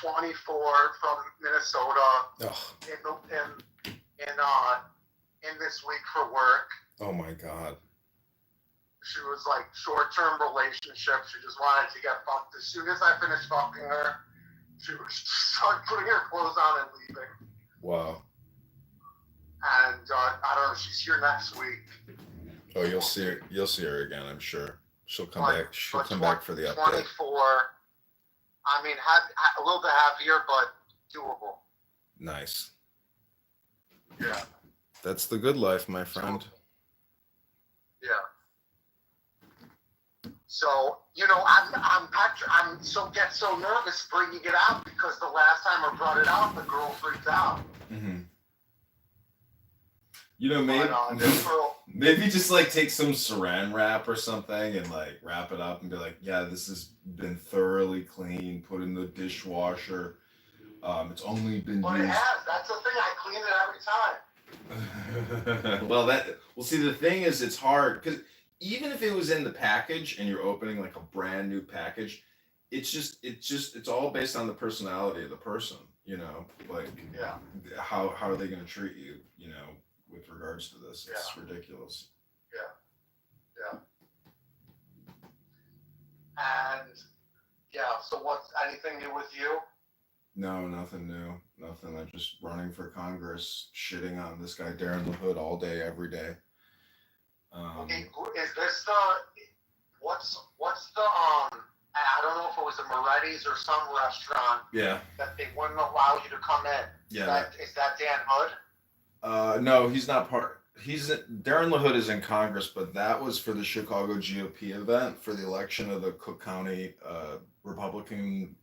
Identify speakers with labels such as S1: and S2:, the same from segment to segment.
S1: 24 from Minnesota
S2: Oh.
S1: in this week for work.
S2: Oh my God.
S1: She was like short-term relationship. She just wanted to get fucked. As soon as I finished fucking her, she would start putting her clothes on and leaving.
S2: Wow.
S1: And I don't know. She's here next week.
S2: Oh, you'll see her. You'll see her again. I'm sure she'll come back. She'll come back for the update.
S1: 24. I mean, a little bit heavier, but doable.
S2: Nice.
S1: Yeah.
S2: That's the good life, my friend.
S1: Yeah. So, you know, I'm get so nervous bringing it out because the last time I brought it out, the girl freaked out.
S2: Mm-hmm. You know, maybe just like take some saran wrap or something and like wrap it up and be like, yeah, this has been thoroughly cleaned, put in the dishwasher. It's only been
S1: used. It has. That's the thing. I clean it every
S2: time. Well, see, the thing is, it's hard because even if it was in the package and you're opening like a brand new package, it's all based on the personality of the person, you know, like how are they going to treat you, you know, with regards to this. It's ridiculous.
S1: Yeah. And so what's anything new with you?
S2: No, nothing new. Nothing. I'm just running for Congress, shitting on this guy Darren LaHood all day, every day.
S1: Okay, is this what's the I don't know if it was a Moretti's or some restaurant that they wouldn't allow you to come in.
S2: Yeah.
S1: Is that Dan Hood?
S2: No, he's not part. Darren LaHood is in Congress, but that was for the Chicago GOP event for the election of the Cook County Republican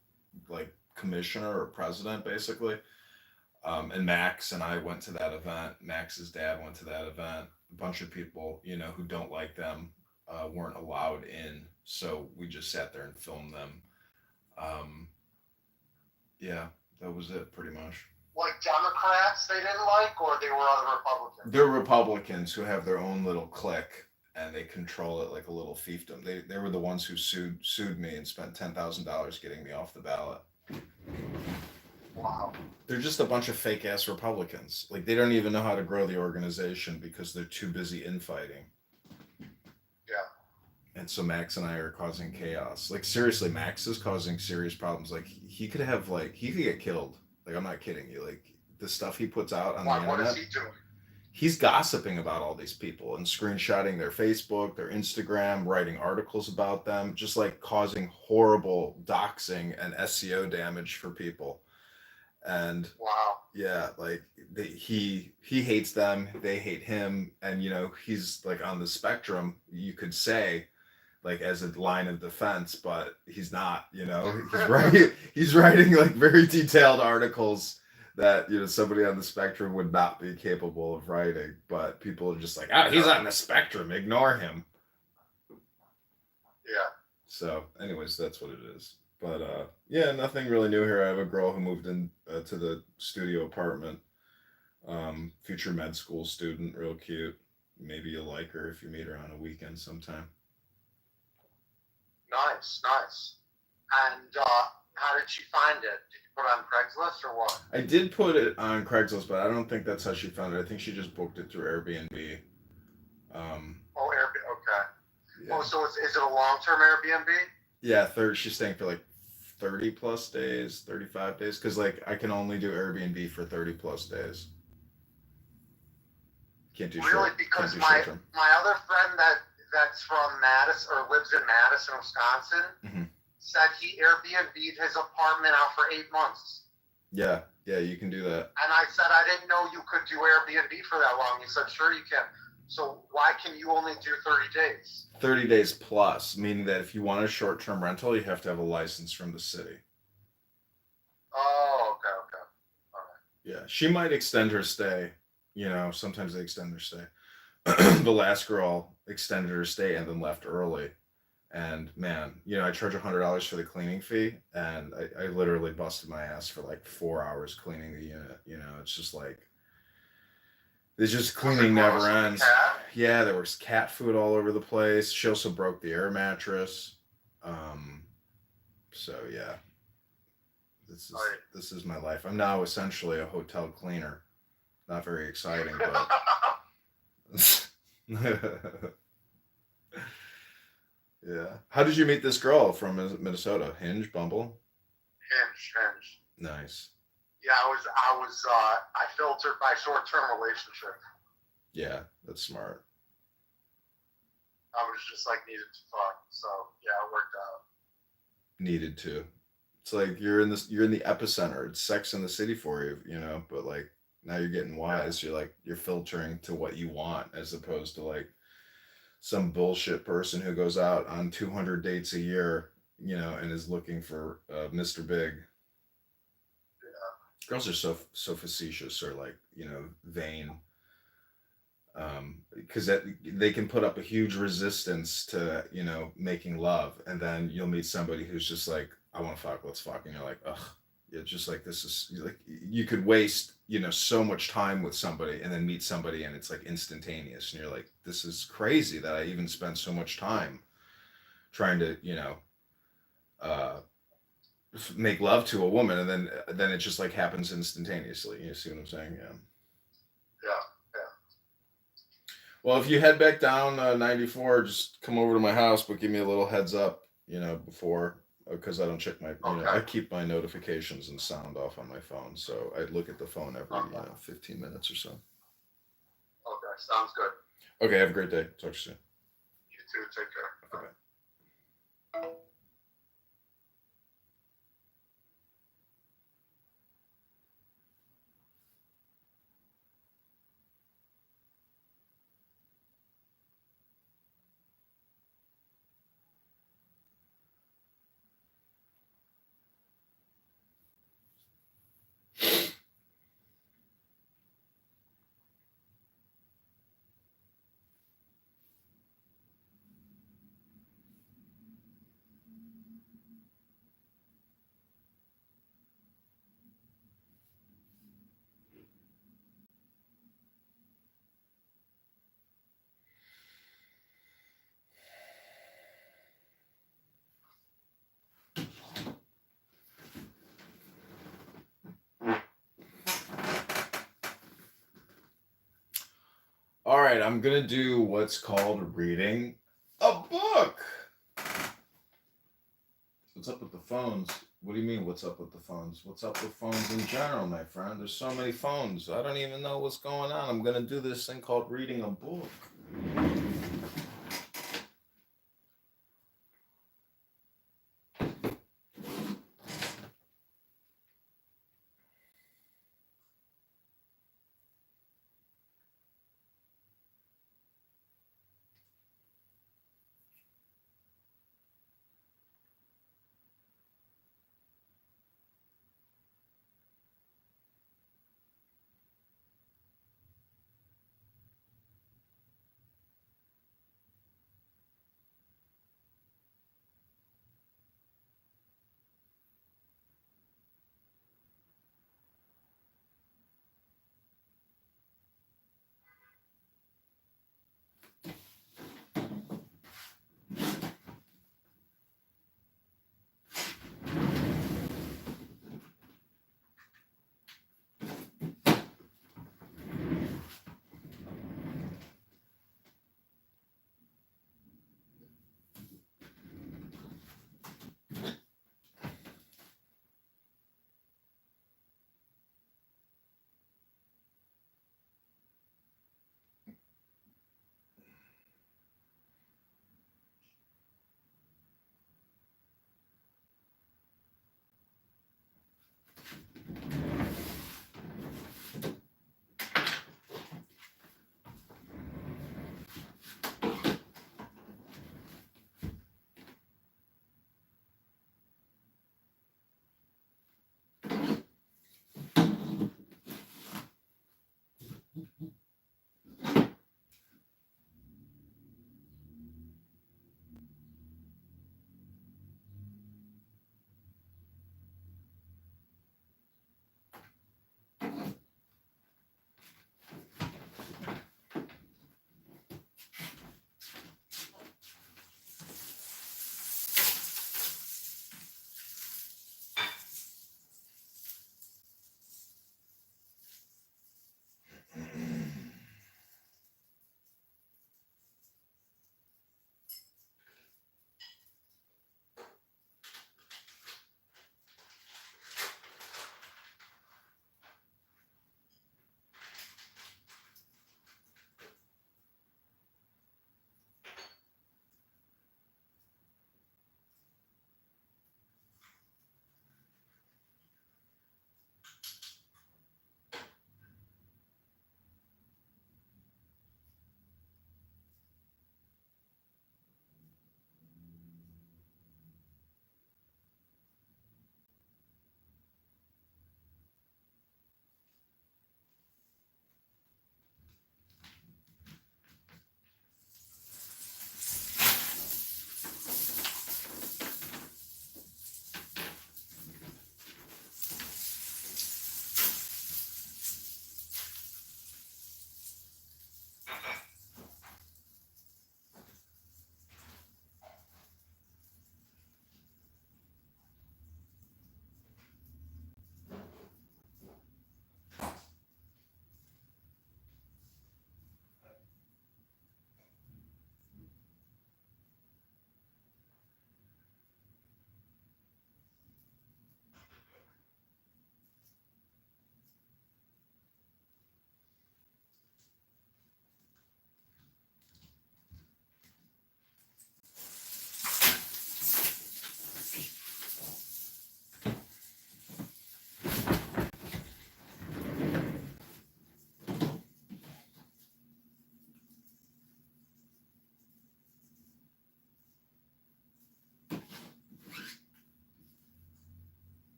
S2: like commissioner or president, basically. And Max and I went to that event. Max's dad went to that event. A bunch of people, you know, who don't like them weren't allowed in, so we just sat there and filmed them. Yeah, that was it, pretty much.
S1: Like Democrats they didn't like, or they were other Republicans?
S2: They're Republicans who have their own little clique, and they control it like a little fiefdom. They were the ones who sued me and spent $10,000 getting me off the ballot.
S1: Wow.
S2: They're just a bunch of fake ass Republicans. Like, they don't even know how to grow the organization because they're too busy infighting.
S1: Yeah.
S2: And so Max and I are causing chaos. Like, seriously, Max is causing serious problems. Like, he could get killed. Like, I'm not kidding you. Like, the stuff he puts out on the internet.
S1: What is he doing?
S2: He's gossiping about all these people and screenshotting their Facebook, their Instagram, writing articles about them, just like causing horrible doxing and SEO damage for people. And
S1: wow.
S2: Yeah, like he hates them, they hate him, and you know, he's like on the spectrum, you could say, like, as a line of defense, but he's not, you know. He's writing like very detailed articles that, you know, somebody on the spectrum would not be capable of writing, but people are just like, he's on the spectrum, ignore him.
S1: Yeah.
S2: So anyways, that's what it is. But yeah, nothing really new here. I have a girl who moved in to the studio apartment. Future med school student, real cute. Maybe you'll like her if you meet her on a weekend sometime.
S1: Nice. And how did she find it? Did you put it on Craigslist or what?
S2: I did put it on Craigslist, but I don't think that's how she found it. I think she just booked it through Airbnb.
S1: Airbnb. Okay.
S2: Yeah.
S1: Oh, so is it a long-term Airbnb?
S2: Yeah, she's staying for like 30 plus days, 35 days, because like I can only do Airbnb for 30 plus days. Can't do
S1: really, because my other friend that's from Madison or lives in Madison, Wisconsin,
S2: mm-hmm.
S1: said he Airbnb'd his apartment out for 8 months.
S2: Yeah, you can do that.
S1: And I said, I didn't know you could do Airbnb for that long. He said, sure you can. So why can you only do 30 days?
S2: 30 days plus, meaning that if you want a short-term rental, you have to have a license from the city.
S1: Oh, okay. All right.
S2: Yeah, she might extend her stay. You know, sometimes they extend their stay. The last girl extended her stay and then left early. And man, you know, I charge $100 for the cleaning fee, and I literally busted my ass for like 4 hours cleaning the unit. You know, it's just like, it's just cleaning never ends. Yeah, there was cat food all over the place. She also broke the air mattress. So yeah, this is my life. I'm now essentially a hotel cleaner. Not very exciting, but yeah. How did you meet this girl from Minnesota? Hinge, Bumble?
S1: Hinge.
S2: Nice.
S1: Yeah, I filtered my short-term relationship.
S2: Yeah, that's smart.
S1: I was just like needed to fuck, so yeah, it worked out.
S2: Needed to. It's like you're in the epicenter. It's Sex in the City for you, you know. But like now you're getting wise. Yeah. You're filtering to what you want as opposed to like some bullshit person who goes out on 200 dates a year, you know, and is looking for Mr. Big. Yeah. Girls are so facetious or like, you know, vain. Because they can put up a huge resistance to, you know, making love, and then you'll meet somebody who's just like, I want to fuck, let's fuck, and you're like, ugh, it's just like this is like you could waste, you know, so much time with somebody and then meet somebody and it's like instantaneous, and you're like, this is crazy that I even spent so much time trying to, you know, make love to a woman, and then it just like happens instantaneously. You see what I'm saying? Yeah. Well, if you head back down 94, just come over to my house, but give me a little heads up, you know, before, because I don't check my, you know, I keep my notifications and sound off on my phone, so I look at the phone every, you know, 15 minutes or so.
S1: Okay, sounds good.
S2: Okay, have a great day. Talk to you soon.
S1: You too. Take care.
S2: Okay, bye. All right, I'm gonna do what's called reading a book. What's up with the phones? What do you mean, what's up with the phones? What's up with phones in general, my friend? There's so many phones. I don't even know what's going on. I'm gonna do this thing called reading a book.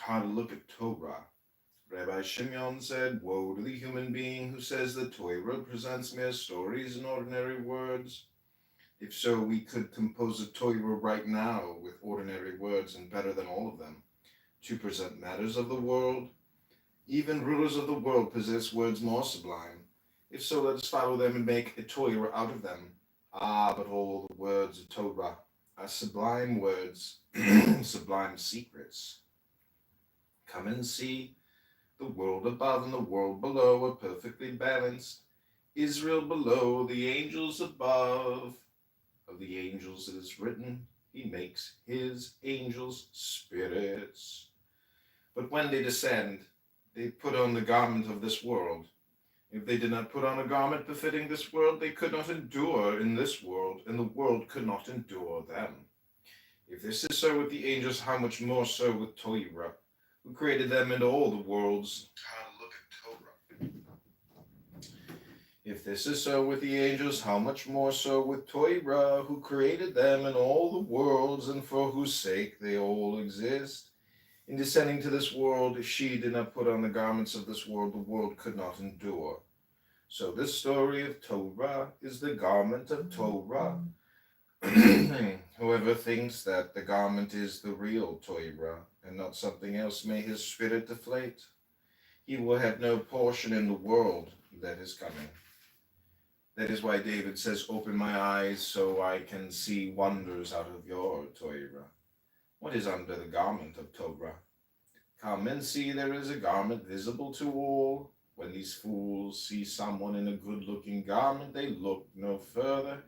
S2: How to look at Torah. Rabbi Shimon said, "Woe to the human being who says that Torah presents mere stories and ordinary words. If so, we could compose a Torah right now with ordinary words and better than all of them, to present matters of the world. Even rulers of the world possess words more sublime. If so, let us follow them and make a Torah out of them. Ah, but all the words of Torah are sublime words, sublime secrets. Come and see. The world above and the world below are perfectly balanced. Israel below, the angels above. Of the angels it is written, he makes his angels spirits. But when they descend, they put on the garment of this world. If they did not put on a garment befitting this world, they could not endure in this world, and the world could not endure them. If this is so with the angels, how much more so with Torah, who created them and all the worlds? How to look at Torah. If this is so with the angels, how much more so with Torah, who created them and all the worlds, and for whose sake they all exist? In descending to this world, if she did not put on the garments of this world, the world could not endure. So this story of Torah is the garment of Torah. Whoever thinks that the garment is the real Torah and not something else, may his spirit deflate. He will have no portion in the world that is coming. That is why David says, "Open my eyes so I can see wonders out of your Torah." What is under the garment of Torah? Come and see, there is a garment visible to all. When these fools see someone in a good-looking garment, they look no further.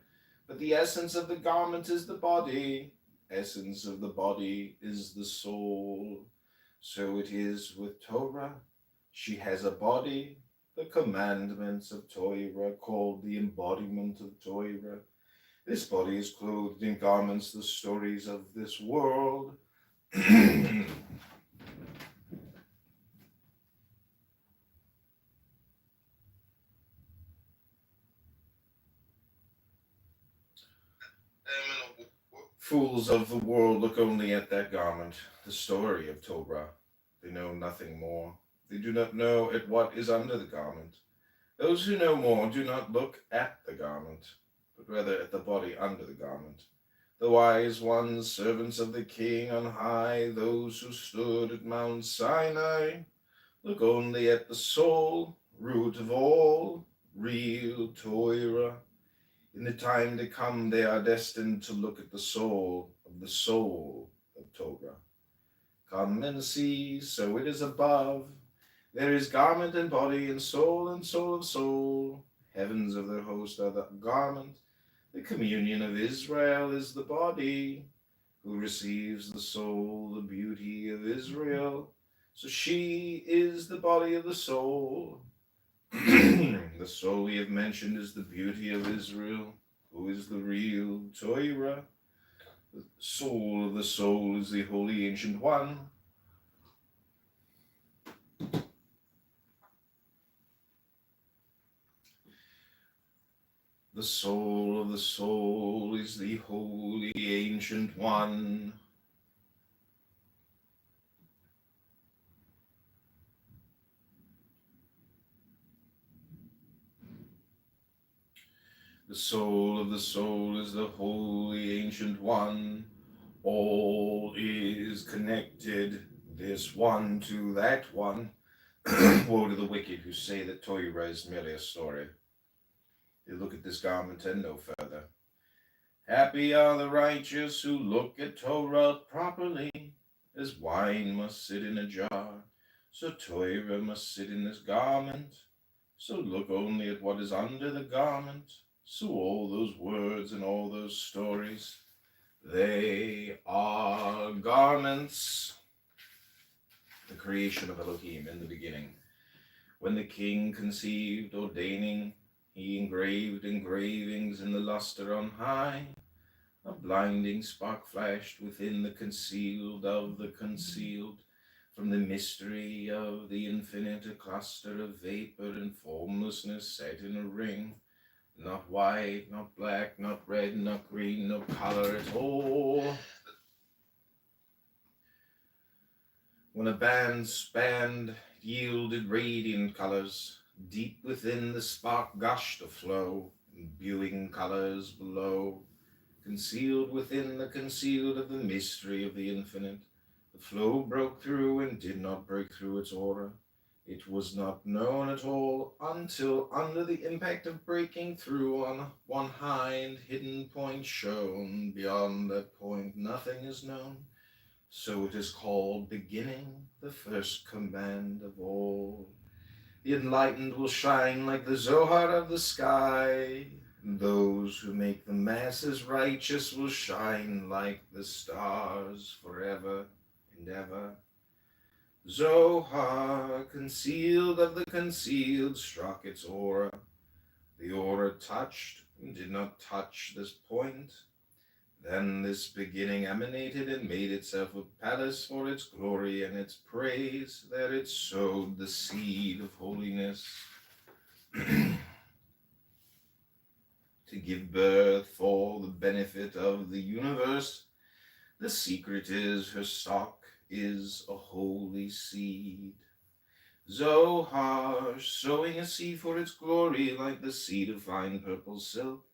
S2: But the essence of the garment is the body. Essence of the body is the soul. So it is with Torah. She has a body, the commandments of Torah, called the embodiment of Torah. This body is clothed in garments, the stories of this world. Fools of the world look only at that garment, the story of Torah. They know nothing more. They do not know at what is under the garment. Those who know more do not look at the garment, but rather at the body under the garment. The wise ones, servants of the King on high, those who stood at Mount Sinai, look only at the soul, root of all, real Torah. In the time to come, they are destined to look at the soul of Torah. Come and see, so it is above. There is garment and body and soul of soul. Heavens of their host are the garment. The communion of Israel is the body. Who receives the soul, the beauty of Israel? So she is the body of the soul. The soul we have mentioned is the beauty of Israel, who is the real Torah. The soul of the soul is the Holy Ancient One. The soul of the soul is the Holy Ancient One. The soul of the soul is the Holy Ancient One. All is connected, this one to that one. Woe to the wicked who say that Torah is merely a story. They look at this garment and no further. Happy are the righteous who look at Torah properly, as wine must sit in a jar, so Torah must sit in this garment. So look only at what is under the garment. So all those words and all those stories, they are garments. The creation of Elohim in the beginning. When the king conceived, ordaining, he engraved engravings in the lustre on high. A blinding spark flashed within the concealed of the concealed. From the mystery of the infinite, a cluster of vapor and formlessness set in a ring. Not white, not black, not red, not green, no color at all. When a band spanned, yielded radiant colors, deep within the spark gushed a flow, imbuing colors below. Concealed within the concealed of the mystery of the infinite, the flow broke through and did not break through its aura. It was not known at all until under the impact of breaking through on one high and hidden point shone. Beyond that point nothing is known. So it is called beginning, the first command of all. The enlightened will shine like the Zohar of the sky. Those who make the masses righteous will shine like the stars forever and ever. Zohar, concealed of the concealed, struck its aura. The aura touched and did not touch this point. Then this beginning emanated and made itself a palace for its glory and its praise. There it sowed the seed of holiness. To give birth for the benefit of the universe. The secret is her stalk is a holy seed. Zohar, sowing a seed for its glory like the seed of fine purple silk.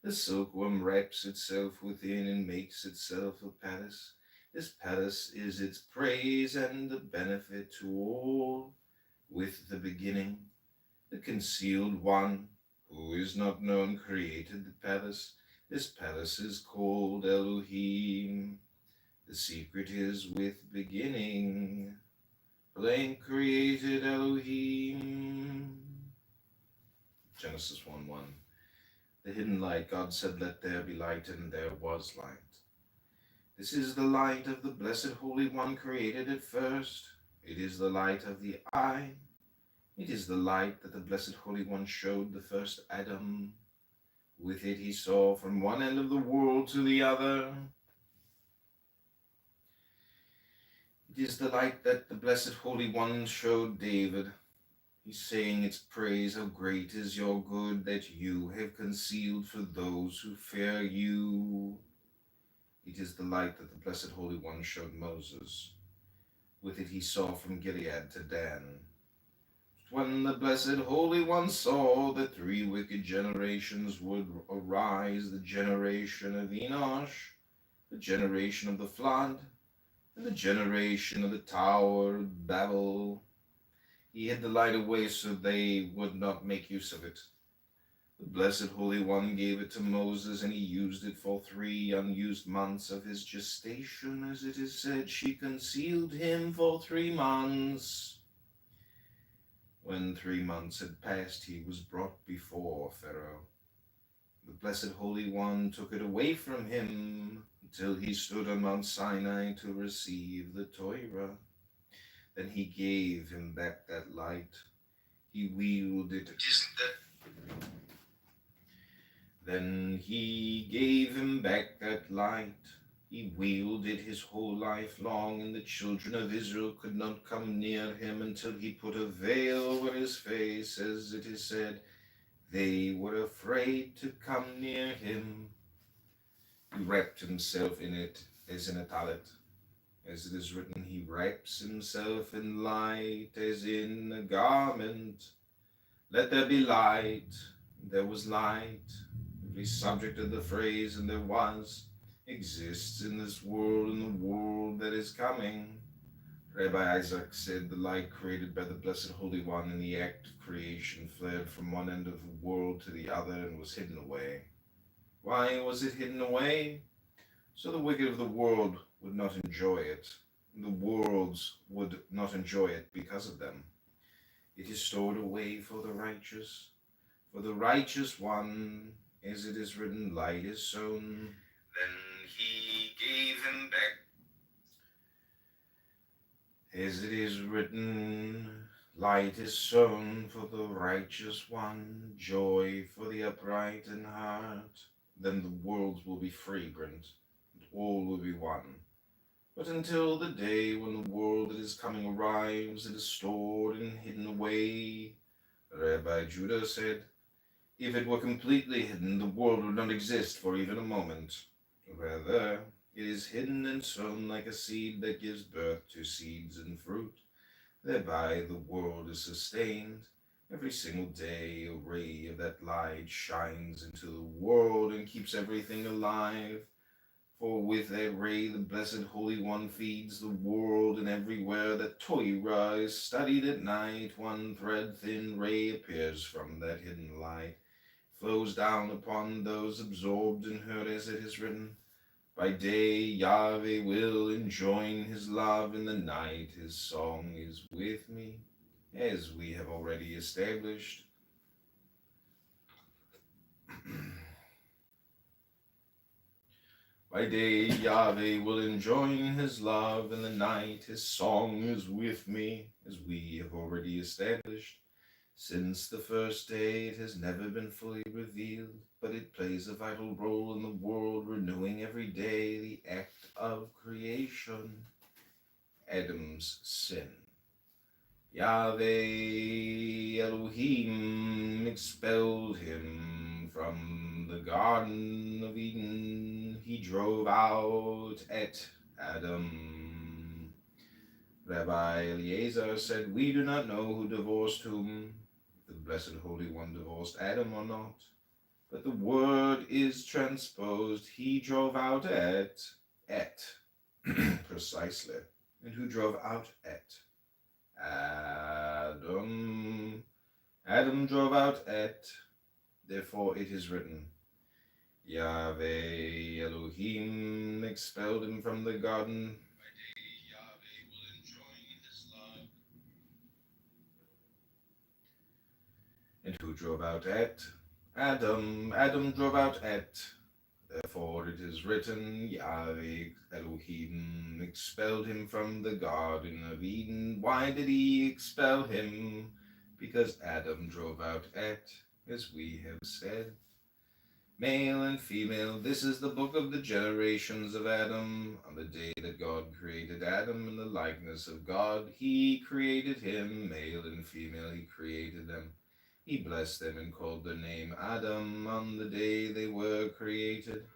S2: The silkworm wraps itself within and makes itself a palace. This palace is its praise and the benefit to all. With the beginning, the concealed one, who is not known, created the palace. This palace is called Elohim. The secret is with beginning. Blank created Elohim. Genesis 1:1. The hidden light, God said, let there be light, and there was light. This is the light of the Blessed Holy One created at first. It is the light of the eye. It is the light that the Blessed Holy One showed the first Adam. With it he saw from one end of the world to the other. It is the light that the Blessed Holy One showed David. He's saying its praise, how great is your good that you have concealed for those who fear you. It is the light that the Blessed Holy One showed Moses. With it he saw from Gilead to Dan. When the Blessed Holy One saw that 3 wicked generations would arise, the generation of Enosh, the generation of the flood, and the generation of the Tower of Babel, he hid the light away so they would not make use of it. The Blessed Holy One gave it to Moses, and he used it for 3 unused months of his gestation. As it is said, she concealed him for 3 months. When 3 months had passed, he was brought before Pharaoh. The Blessed Holy One took it away from him until he stood on Mount Sinai to receive the Torah. Then he gave him back that light. He wielded it. Then he gave him back that light. He wielded his whole life long, and the children of Israel could not come near him until he put a veil over his face. As it is said, they were afraid to come near him. He wrapped himself in it as in a tallit. As it is written, he wraps himself in light as in a garment. Let there be light. There was light. Every subject of the phrase, and there was, exists in this world and the world that is coming. Rabbi Isaac said the light created by the Blessed Holy One in the act of creation fled from one end of the world to the other and was hidden away. Why was it hidden away? So the wicked of the world would not enjoy it. The worlds would not enjoy it because of them. It is stored away for the righteous one. as it is written, light is sown. Then he gave him back, as it is written, light is sown for the righteous one, joy for the upright in heart. Then the worlds will be fragrant, and all will be one. But until the day when the world that is coming arrives, it is stored and hidden away. Rabbi Judah said, if it were completely hidden, the world would not exist for even a moment. Rather, it is hidden and sown like a seed that gives birth to seeds and fruit. Thereby the world is sustained. Every single day a ray of that light shines into the world and keeps everything alive. For with that ray the Blessed Holy One feeds the world, and everywhere that Torah is studied at night, one thread-thin ray appears from that hidden light, flows down upon those absorbed in her, as it is written, by day Yahweh will enjoin his love, in the night his song is with me, as we have already established. By day Yahweh will enjoin his love, in the night his song is with me, as we have already established. Since the first day it has never been fully revealed, but it plays a vital role in the world, renewing every day the act of creation. Adam's sin. Yahweh Elohim expelled him from the Garden of Eden. He drove out at Adam. Rabbi Eliezer said, we do not know who divorced whom, the Blessed Holy One divorced Adam or not, but the word is transposed. He drove out at, precisely. And who drove out at? Adam. Adam drove out at, therefore it is written, Yahweh Elohim expelled him from the garden. By day Yahweh will enjoin his love. And who drove out at? Adam. Adam drove out at, therefore it is written, Yahweh Elohim expelled him from the Garden of Eden. Why did he expel him? Because Adam drove out at, as we have said. Male and female, this is the book of the generations of Adam. On the day that God created Adam in the likeness of God, he created him, male and female he created them. He blessed them and called their name Adam on the day they were created.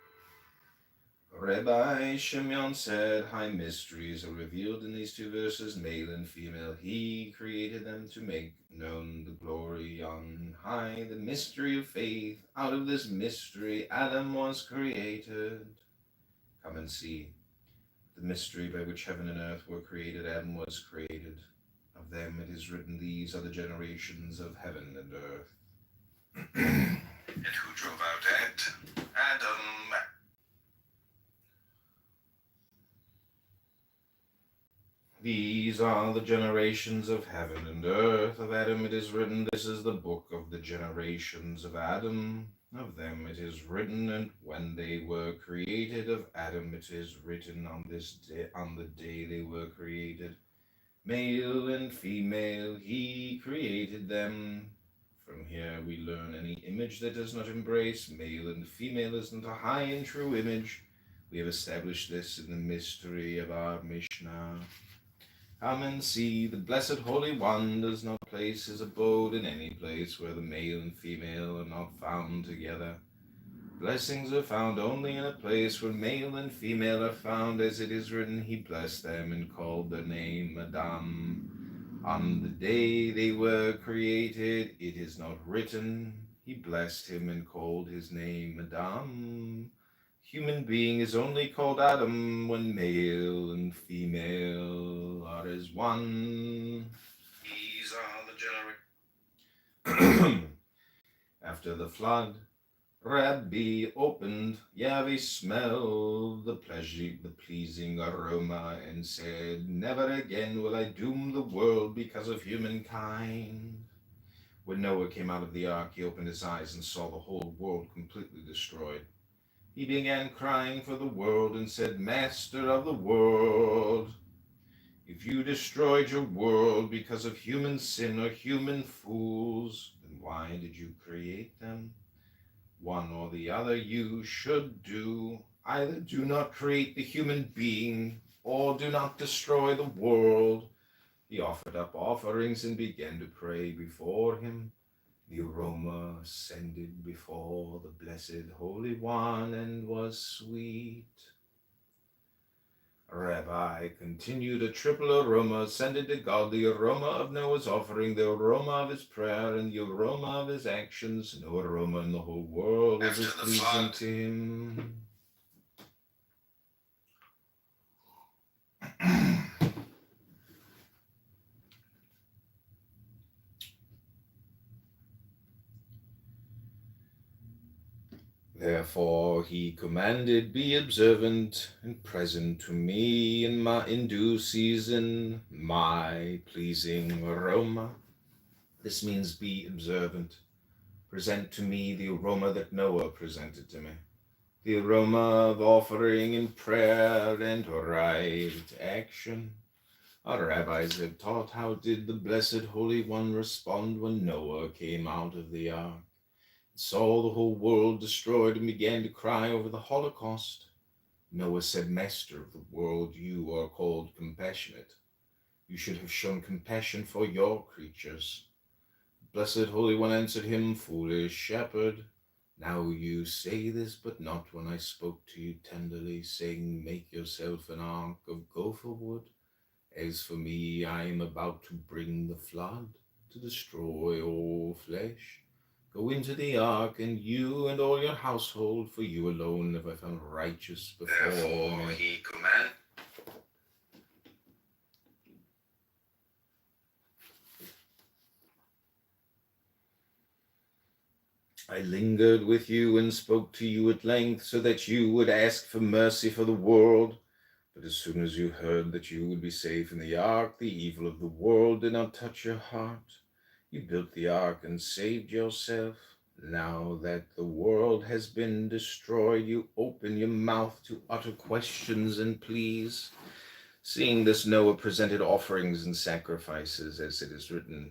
S2: Rabbi Shimon said, high mysteries are revealed in these two verses, male and female. He created them to make known the glory on high, the mystery of faith. Out of this mystery Adam was created. Come and see. The mystery by which heaven and earth were created, Adam was created. Of them it is written, these are the generations of heaven and earth. And who drove out at? Adam. These are the generations of heaven and earth. Of Adam it is written, this is the book of the generations of Adam. Of them it is written, and when they were created, of Adam it is written, on this day, on the day they were created, male and female, he created them. From here we learn any image that does not embrace male and female is not a high and true image. We have established this in the mystery of our Mishnah. Come and see, the Blessed Holy One does not place his abode in any place where the male and female are not found together. Blessings are found only in a place where male and female are found, as it is written, he blessed them and called their name Adam. On the day they were created, it is not written, he blessed him and called his name Adam. Human being is only called Adam when male and female are as one. These are the generations. After the flood, Rabbi opened, Yahweh smelled the pleasing aroma, and said, never again will I doom the world because of humankind. When Noah came out of the ark, he opened his eyes and saw the whole world completely destroyed. He began crying for the world and said, Master of the world, if you destroyed your world because of human sin or human fools, then why did you create them? One or the other you should do. Either do not create the human being, or do not destroy the world. He offered up offerings and began to pray before him. The aroma ascended before the blessed Holy One and was sweet. Rabbi continued, a triple aroma ascended to God, the aroma of Noah's offering, the aroma of his prayer, and the aroma of his actions. No aroma in the whole world was as pleasing to him. Therefore he commanded, be observant and present to me in due season, my pleasing aroma. This means be observant. Present to me the aroma that Noah presented to me. The aroma of offering and prayer and right action. Our rabbis have taught how did the Blessed Holy One respond when Noah came out of the ark. Saw the whole world destroyed and began to cry over the Holocaust. Noah said, Master of the world, you are called compassionate. You should have shown compassion for your creatures. Blessed Holy One answered him, Foolish shepherd, now you say this, but not when I spoke to you tenderly, saying, Make yourself an ark of gopher wood. As for me, I am about to bring the flood to destroy all flesh. Go into the ark, and you and all your household, for you alone have I found righteous before me. He commanded. I lingered with you and spoke to you at length, so that you would ask for mercy for the world. But as soon as you heard that you would be safe in the ark, the evil of the world did not touch your heart. You built the ark and saved yourself. Now that the world has been destroyed, you open your mouth to utter questions and pleas. Seeing this, Noah presented offerings and sacrifices, as it is written,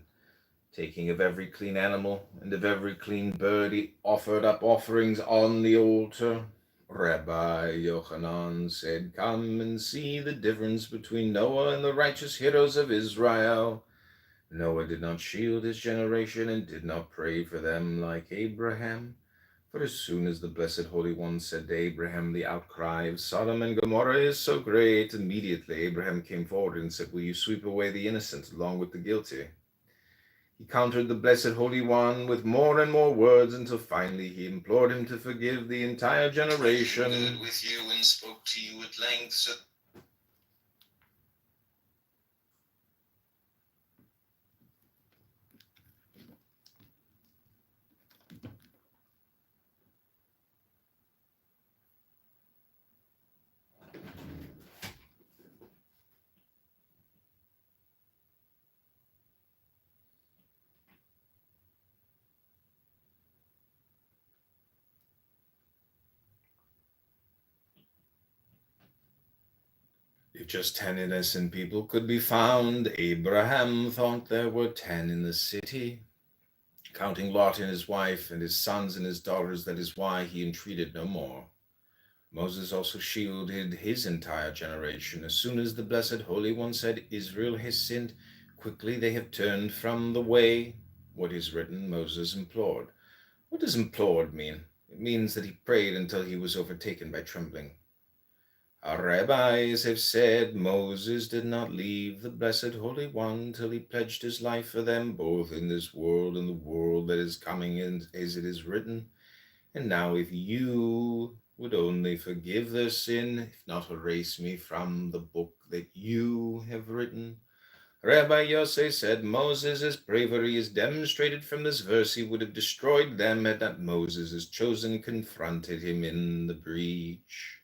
S2: taking of every clean animal and of every clean bird, he offered up offerings on the altar. Rabbi Yochanan said, Come and see the difference between Noah and the righteous heroes of Israel. Noah did not shield his generation and did not pray for them like Abraham. For as soon as the Blessed Holy One said to Abraham, the outcry of Sodom and Gomorrah is so great, immediately Abraham came forward and said, Will you sweep away the innocent along with the guilty? He countered the Blessed Holy One with more and more words until finally he implored him to forgive the entire generation. I lingered with you and spoke to you at length, so if just 10 innocent people could be found, Abraham thought there were 10 in the city. Counting Lot and his wife and his sons and his daughters, that is why he entreated no more. Moses also shielded his entire generation. As soon as the Blessed Holy One said, Israel has sinned, quickly they have turned from the way. What is written, Moses implored. What does implored mean? It means that he prayed until he was overtaken by trembling. Our rabbis have said Moses did not leave the Blessed Holy One till he pledged his life for them, both in this world and the world that is coming, as it is written. And now if you would only forgive their sin, if not erase me from the book that you have written. Rabbi Yosef said Moses' bravery is demonstrated from this verse. He would have destroyed them had not Moses' chosen confronted him in the breach.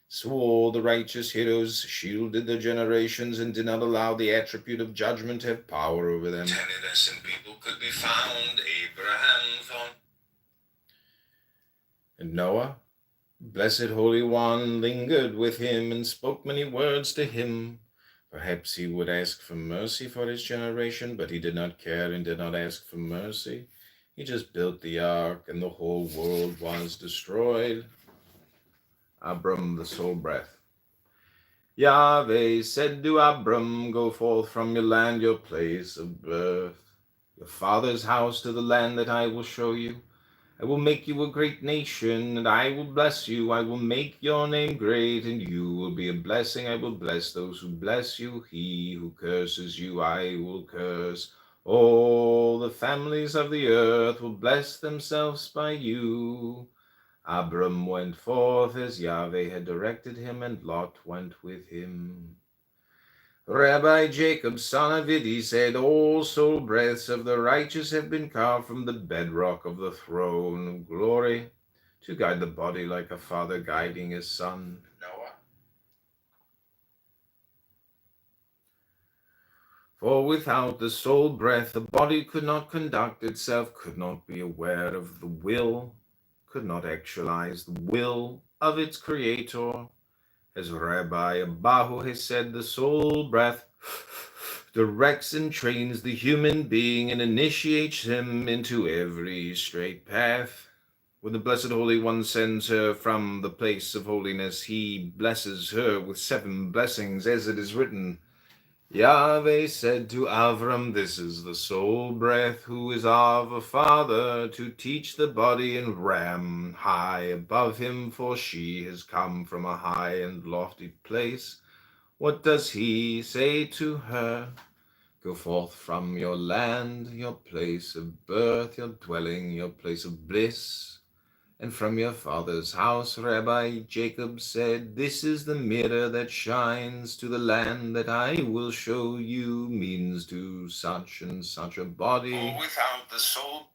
S2: swore the righteous heroes, shielded the generations, and did not allow the attribute of judgment to have power over them. 10 innocent people could be found, Abraham thought. And Noah, blessed Holy One, lingered with him and spoke many words to him. Perhaps he would ask for mercy for his generation, but he did not care and did not ask for mercy. He just built the ark, and the whole world was destroyed. Abram, the soul breath. Yahweh said to Abram, go forth from your land, your place of birth, your father's house, to the land that I will show you. I will make you a great nation, and I will bless you. I will make your name great, and you will be a blessing. I will bless those who bless you. He who curses you, I will curse. All the families of the earth will bless themselves by you. Abram went forth as Yahweh had directed him, and Lot went with him. Rabbi Jacob, son of Idi, said, all soul breaths of the righteous have been carved from the bedrock of the throne of glory, to guide the body like a father guiding his son. Noah. For without the soul breath, the body could not conduct itself, could not be aware of the will, could not actualize the will of its creator. As Rabbi Abahu has said, the soul breath directs and trains the human being and initiates him into every straight path. When the Blessed Holy One sends her from the place of holiness, he blesses her with 7 blessings, as it is written, Yahweh said to Avram, this is the soul breath who is of a father, to teach the body and ram high above him, for she has come from a high and lofty place. What does he say to her? Go forth from your land, your place of birth, your dwelling, your place of bliss. And from your father's house, Rabbi Jacob said, this is the mirror that shines to the land that I will show you, means to such and such a body. For without the soul.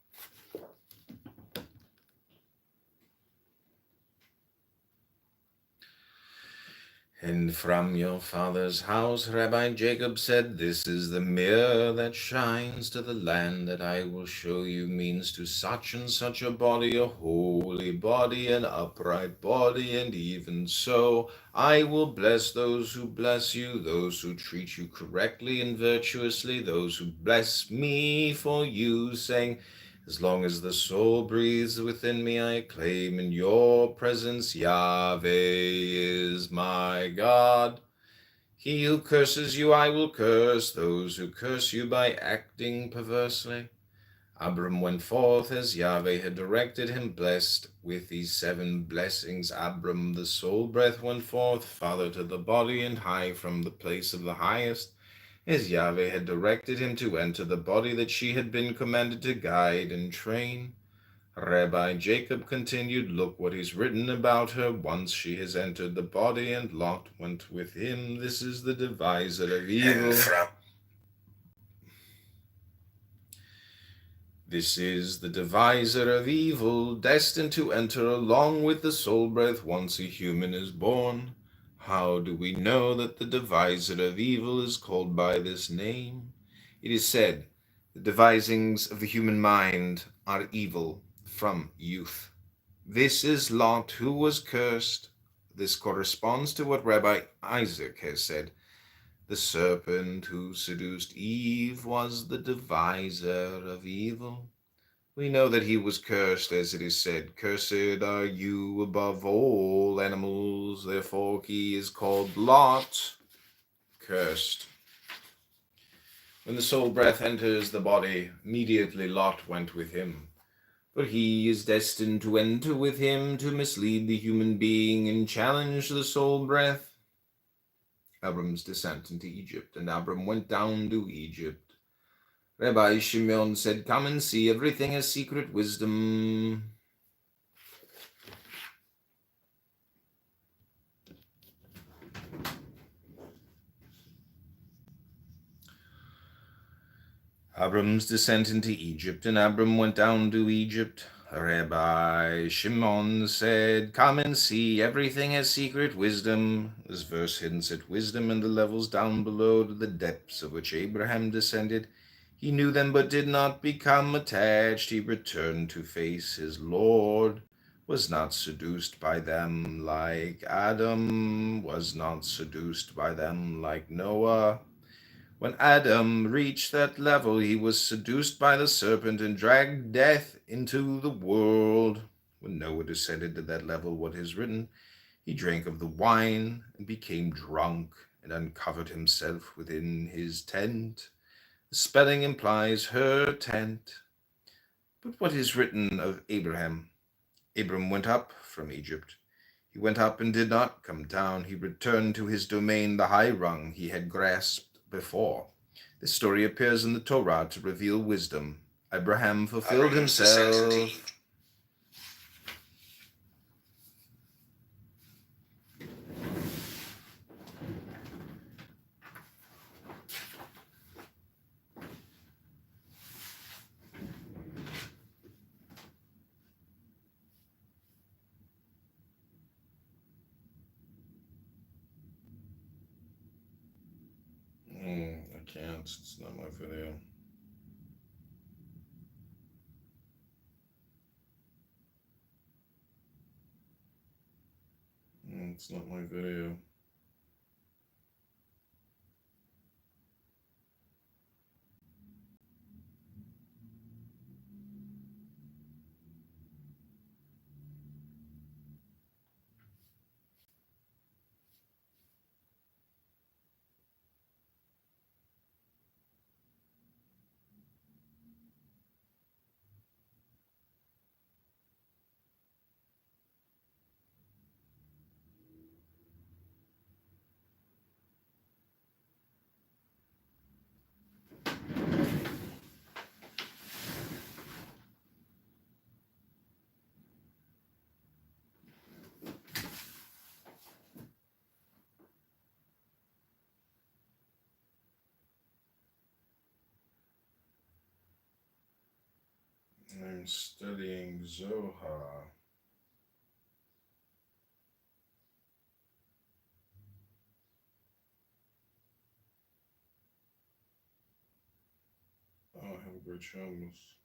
S2: And from your father's house, Rabbi Jacob said, this is the mirror that shines to the land that I will show you, means to such and such a body, a holy body, an upright body, and even so, I will bless those who bless you, those who treat you correctly and virtuously, those who bless me for you, saying, as long as the soul breathes within me, I claim in your presence, Yahweh is my God. He who curses you, I will curse, those who curse you by acting perversely. Abram went forth as Yahweh had directed him, blessed with these 7 blessings. Abram, the soul breath, went forth, father to the body, and high from the place of the highest, as Yahweh had directed him to enter the body that she had been commanded to guide and train. Rabbi Jacob continued, look what is written about her. Once she has entered the body, and Lot went with him. This is the divisor of evil. This is the divisor of evil, destined to enter along with the soul breath once a human is born. How do we know that the divisor of evil is called by this name? It is said, the devisings of the human mind are evil from youth. This is Lot who was cursed. This corresponds to what Rabbi Isaac has said. The serpent who seduced Eve was the deviser of evil. We know that he was cursed, as it is said, cursed are you above all animals, therefore he is called Lot, cursed. When the soul breath enters the body, immediately Lot went with him. For he is destined to enter with him to mislead the human being and challenge the soul breath. Abram's descent into Egypt, and Abram went down to Egypt. Rabbi Shimon said, come and see, everything has secret wisdom. Abram's descent into Egypt, and Abram went down to Egypt. Rabbi Shimon said, "Come and see, everything has secret wisdom." This verse hints at wisdom in the levels down below, to the depths of which Abraham descended. He knew them but did not become attached. He returned to face his Lord, was not seduced by them like Adam, was not seduced by them like Noah. When Adam reached that level, he was seduced by the serpent and dragged death into the world. When Noah descended to that level, what is written, he drank of the wine and became drunk and uncovered himself within his tent. The spelling implies her tent. But what is written of Abraham? Abram went up from Egypt. He went up and did not come down. He returned to his domain, the high rung he had grasped before. This story appears in the Torah to reveal wisdom. Abraham fulfilled himself. I can't. It's not my video. It's not my video. I'm studying Zohar. Oh, have a great Shabbos.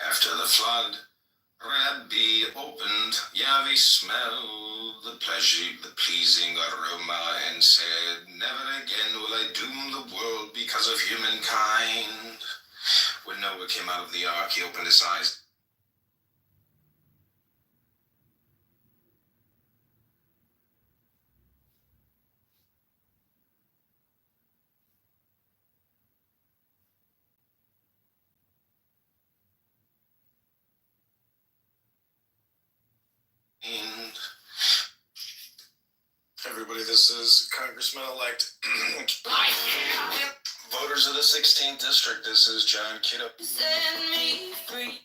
S3: After the flood, Rabbi opened, Yahweh smelled the pleasing aroma, and said, never again will I doom the world because of humankind. When Noah came out of the ark, he opened his eyes. Everybody, this is Congressman-elect voters of the 16th District. This is John Kitover. Set me free.